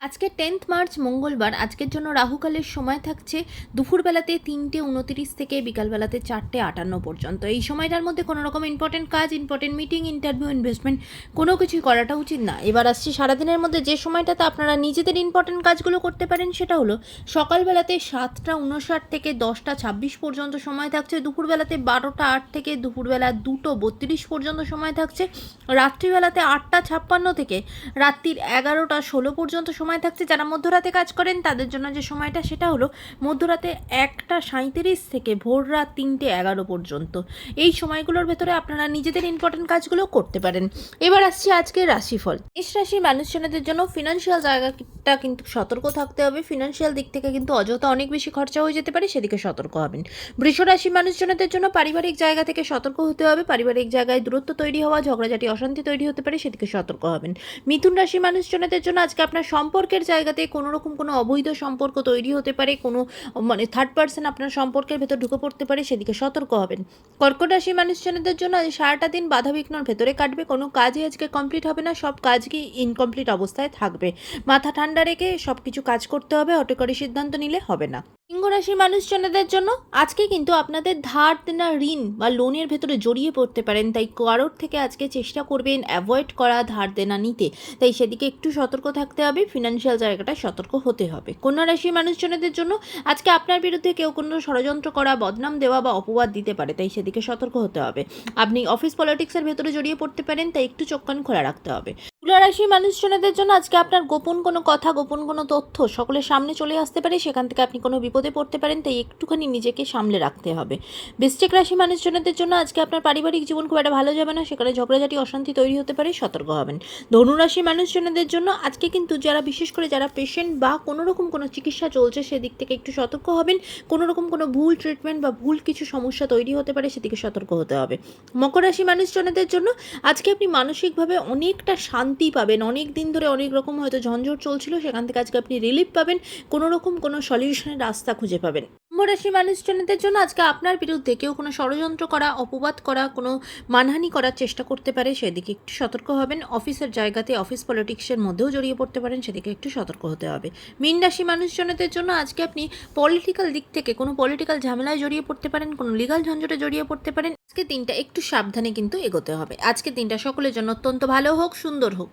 আজকে 10th March মঙ্গলবার। আজকের জন্য রাহুকালের সময় থাকছে দুপুরবেলাতে 3:29 থেকে বিকালবেলাতে 4:58 পর্যন্ত। এই সময়টার মধ্যে কোনো রকম ইম্পর্টেন্ট কাজ, ইম্পর্টেন্ট মিটিং, ইন্টারভিউ, ইনভেস্টমেন্ট কোনো কিছুই করাটা উচিত না। এবার আসছি সারাদিনের মধ্যে যে সময়টাতে আপনারা নিজেদের ইম্পর্টেন্ট কাজগুলো করতে পারেন সেটা হলো সকালবেলাতে 7:59 থেকে 10:26 পর্যন্ত সময় থাকছে, দুপুরবেলাতে 12:08 থেকে দুপুরবেলা 2:32 পর্যন্ত সময় থাকছে, রাত্রিবেলাতে 8:56 থেকে রাত্রির 11:16 পর্যন্ত সময় থাকছে। যারা মধ্যরাতে কাজ করেন তাদের জন্য যে সময়টা সেটা হলো মধ্যরাতে 1:37 থেকে ভোর রাত 3:11 পর্যন্ত। এই সময়গুলোর ভেতরে আপনারা নিজেদের ইম্পর্টেন্ট কাজগুলো করতে পারেন। এবার আসছি আজকের রাশিফল। মেষ রাশির মানুষজনদের জন্য ফিনান্সিয়াল জায়গাটা কিন্তু সতর্ক থাকতে হবে। ফিনান্সিয়াল দিক থেকে কিন্তু অযথা অনেক বেশি খরচা হয়ে যেতে পারে, সেদিকে সতর্ক হবেন। বৃষ রাশির মানুষজনদের জন্য পারিবারিক জায়গা থেকে সতর্ক হতে হবে। পারিবারিক জায়গায় দূরত্ব তৈরি হওয়া, ঝগড়াঝাটি, অশান্তি তৈরি হতে পারে, সেদিকে সতর্ক হবেন। মিথুন রাশির মানুষজনদের জন্য আজকে আপনার সম্পর্কের জায়গাতে কোনো রকম কোনো অবৈধ সম্পর্ক তৈরি হতে পারে, কোনো থার্ড পার্সন আপনার সম্পর্কের ভেতর ঢুকে পড়তে পারে, সেদিকে সতর্ক হবেন। কর্কট রাশির মানুষজনদের জন্য আজ সারাটা দিন বাধাবিঘ্নর ভেতরে কাটবে। কোনো কাজই আজকে কমপ্লিট হবে না, সব কাজই ইনকমপ্লিট অবস্থায় থাকবে। মাথা ঠান্ডা রেখে সব কিছু কাজ করতে হবে, হঠাৎ করে সিদ্ধান্ত নিলে হবে না। সিংহ রাশির মানুষজনদের জন্য আজকে কিন্তু আপনাদের ধার দেনা, ঋণ বা লোনের ভেতরে জড়িয়ে পড়তে পারেন, তাই কারোর থেকে আজকে চেষ্টা করবেন অ্যাভয়েড করা ধার দেনা নিতে, তাই সেদিকে একটু সতর্ক থাকতে হবে। ফিনান্সিয়াল জায়গাটা সতর্ক হতে হবে। কন্যা রাশির মানুষজনদের জন্য আজকে আপনার বিরুদ্ধে কেউ কোনো ষড়যন্ত্র করা, বদনাম দেওয়া বা অপবাদ দিতে পারে, তাই সেদিকে সতর্ক হতে হবে। আপনি অফিস পলিটিক্সের ভেতরে জড়িয়ে পড়তে পারেন, তাই একটু চোখ কান খোলা রাখতে হবে। তুলা রাশির মানুষজনদের জন্য আজকে আপনার গোপন কোনো কথা, গোপন কোনো তথ্য সকলের সামনে চলে আসতে পারে, সেখান থেকে আপনি কোনো বিপদে পড়তে পারেন, তাই একটুখানি নিজেকে সামলে রাখতে হবে। বৃশ্চিক রাশির মানুষজনদের জন্য আজকে আপনার পারিবারিক জীবন খুব একটা ভালো যাবে না, সেখানে ঝগড়াঝাটি, অশান্তি তৈরি হতে পারে, সতর্ক হবেন। ধনুরাশির মানুষজনদের জন্য আজকে কিন্তু যারা বিশেষ করে যারা পেশেন্ট বা কোনো রকম কোনো চিকিৎসা চলছে সেদিক থেকে একটু সতর্ক হবেন। কোনো রকম কোনো ভুল ট্রিটমেন্ট বা ভুল কিছু সমস্যা তৈরি হতে পারে, সেদিকে সতর্ক হতে হবে। মকর রাশি মানুষজনদের জন্য আজকে আপনি মানসিকভাবে অনেকটা শান্তি পাবেন। অনেক দিন ধরে অনেক রকম হয়তো ঝঞ্ঝট চলছিল, সেখান থেকে আজকে আপনি রিলিফ পাবেন, কোনো রকম কোনো সলিউশনের রাস্তা খুঁজে পাবেন। কুম্ভ রাশি মানুষজনদের জন্য আজকে আপনার বিরুদ্ধে কেউ কোনো ষড়যন্ত্র করা, অপবাদ করা, কোনো মানহানি করার চেষ্টা করতে পারে, সেদিকে একটু সতর্ক হবেন। অফিসের জায়গাতে অফিস পলিটিক্সের মধ্যেও জড়িয়ে পড়তে পারেন, সেদিকে একটু সতর্ক হতে হবে। মীন রাশি মানুষজনদের জন্য আজকে আপনি পলিটিক্যাল দিক থেকে কোনো পলিটিক্যাল ঝামেলায় জড়িয়ে পড়তে পারেন, কোনো লিগাল ঝঞ্ঝটে জড়িয়ে পড়তে পারেন। আজকে দিনটা একটু সাবধানে কিন্তু এগোতে হবে। আজকের দিনটা সকলের জন্য অত্যন্ত ভালো হোক, সুন্দর হোক।